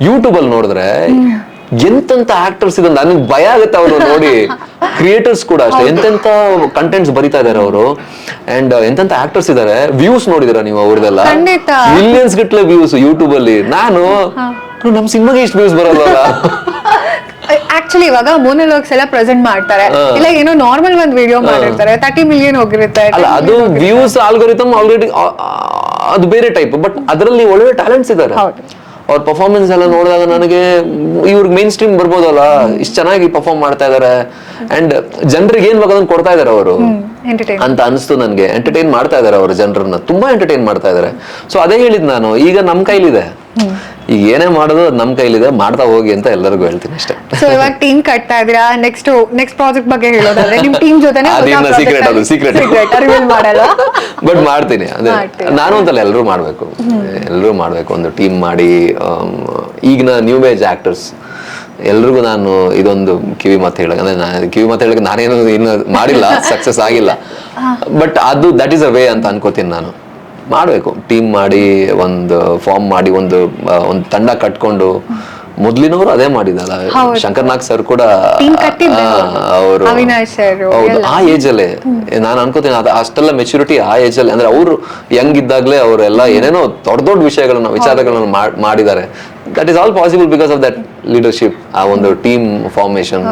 YouTube ಅಲ್ಲಿ ನೋಡಿದ್ರೆ ಎಂತೆಂತ ಆಕ್ಟರ್ಸ್ ಇದೆ, ನನಗೆ ಭಯ ಆಗುತ್ತೆ ಅವ್ರು ನೋಡಿ. ಕ್ರಿಯೇಟರ್ಸ್ ಕೂಡ ಅಷ್ಟೇ, ಎಂತೆಂತ ಕಂಟೆಂಟ್ಸ್ ಬರಿತಾ ಇದಾರೆ ಅವರು, ಅಂಡ್ ಎಂತೆಂತ ಆಕ್ಟರ್ಸ್ ಇದಾರೆ. ವ್ಯೂಸ್ ನೋಡಿದಿರಾ ನೀವು ಅವ್ರದೆಲ್ಲ? ಮಿಲಿಯನ್ಸ್ ಗಟ್ಲೆ ವ್ಯೂಸ್ ಯೂಟ್ಯೂಬ್ ಅಲ್ಲಿ. ನಾನು ನಮ್ ಸಿನಿಮಾಗೆ ಇಷ್ಟು ವ್ಯೂಸ್ ಬರಲ್ವಲ್ಲ. ಆಕ್ಚುಲಿ ಇವಾಗ ಮೋನೋಲಾಗ್ಸ್ ಎಲ್ಲ ಪ್ರೆಸೆಂಟ್ ಮಾಡ್ತಾರೆ, ಇಲ್ಲ ಏನೋ ನಾರ್ಮಲ್ ಒಂದ್ ವಿಡಿಯೋ ಮಾಡಿರ್ತಾರೆ, 30 ಮಿಲಿಯನ್ ಹೋಗಿರುತ್ತೆ. ಅಲ್ಲ, ಅದು ವ್ಯೂಸ್ ಆಲ್ಗೋರಿಥಮ್ ಆಲ್ರೆಡಿ ಅದು ಬೇರೆ ಟೈಪ್. ಬಟ್ ಅದರಲ್ಲಿ ಒಳ್ಳೆ ಟ್ಯಾಲೆಂಟ್ಸ್ ಇದಾರೆ. ಅವ್ರ ಪರ್ಫಾರ್ಮೆನ್ಸ್ ಎಲ್ಲ ನೋಡಿದಾಗ ನನಗೆ ಇವ್ರಿಗೆ ಮೇನ್ ಸ್ಟ್ರೀಮ್ ಬರ್ಬೋದಲ್ಲ, ಇಷ್ಟು ಚೆನ್ನಾಗಿ ಪರ್ಫಾರ್ಮ್ ಮಾಡ್ತಾ ಇದಾರೆ, ಅಂಡ್ ಜನರಿಗೆ ಏನ್ ಬೇಕಾದ್ರೆ ಕೊಡ್ತಾ ಇದಾರೆ ಅವರು ಅಂತ ಅನಿಸ್ತು ನನಗೆ. ಎಂಟರ್ಟೈನ್ ಮಾಡ್ತಾ ಇದಾರೆ ಅವರು, ಜನರನ್ನ ತುಂಬಾ ಎಂಟರ್ಟೈನ್ ಮಾಡ್ತಾ ಇದಾರೆ. ಸೊ ಅದೇ ಹೇಳಿದ್ ನಾನು, ಈಗ ನಮ್ ಕೈಲಿದೆ, ಈಗ ಏನೇ ಮಾಡೋದು ಅದು ನಮ್ ಕೈಲಿದೆ, ಮಾಡ್ತಾ ಹೋಗಿ ಅಂತ ಎಲ್ಲರಿಗೂ ಹೇಳ್ತೀನಿ ಅಷ್ಟೇ. ಸೊ ಇವಾಗ ಟೀಮ್ ಕಟ್ತಾ ಇದೀರಾ, ನೆಕ್ಸ್ಟ್ ಪ್ರಾಜೆಕ್ಟ್ ಬಗ್ಗೆ ಹೇಳೋದಾದ್ರೆ ನಿಮ್ ಟೀಮ್ ಜೊತೆನೆ ಸೀಕ್ರೆಟ್, ಅದು ಸೀಕ್ರೆಟ್ ಮಾಡಲ್ಲ, ಬಟ್ ಮಾಡ್ತೀನಿ. ಅದೇ ನಾನು ಅಂತಲ್ಲ, ಎಲ್ಲರೂ ಮಾಡ್ಬೇಕು ಒಂದು ಟೀಮ್ ಮಾಡಿ. ಈಗಿನ ನ್ಯೂ ಏಜ್ ಆಕ್ಟರ್ಸ್ ಎಲ್ರಿಗೂ ನಾನು ಇದೊಂದು ಕಿವಿ ಮಾತು ಹೇಳಕ್ಕೆ ನಾನೇನು ಇನ್ನು ಮಾಡಿಲ್ಲ, ಸಕ್ಸಸ್ ಆಗಿಲ್ಲ, ಬಟ್ ಅದು ದಟ್ ಈಸ್ ಅ ವೇ ಅಂತ ಅನ್ಕೋತೀನಿ ನಾನು. ಮಾಡ್ಬೇಕು, ಟೀಮ್ ಮಾಡಿ, ಒಂದು ಫಾರ್ಮ್ ಮಾಡಿ, ಒಂದು ತಂಡ ಕಟ್ಕೊಂಡು. ಮೊದ್ಲಿನವರು ಅದೇ ಮಾಡಿದಲ್ಲ, ಶಂಕರ್ ನಾಗ್ ಸರ್ ಕೂಡ ಅವರು ಆ ಏಜ್ ಅಲ್ಲೇ. ನಾನು ಅನ್ಕೋತೀನಿ ಅಷ್ಟೆಲ್ಲ ಮೆಚುರಿಟಿ ಆ ಏಜ್ ಅಲ್ಲಿ, ಅಂದ್ರೆ ಅವರು ಯಂಗ್ ಇದ್ದಾಗ್ಲೇ ಅವರೆಲ್ಲ ಏನೇನೋ ದೊಡ್ಡ ವಿಚಾರಗಳನ್ನ ಮಾಡಿದ್ದಾರೆ. That is all possible because of that leadership, ಆ ಒಂದು ಟೀಮ್ ಫಾರ್ಮೇಶನ್.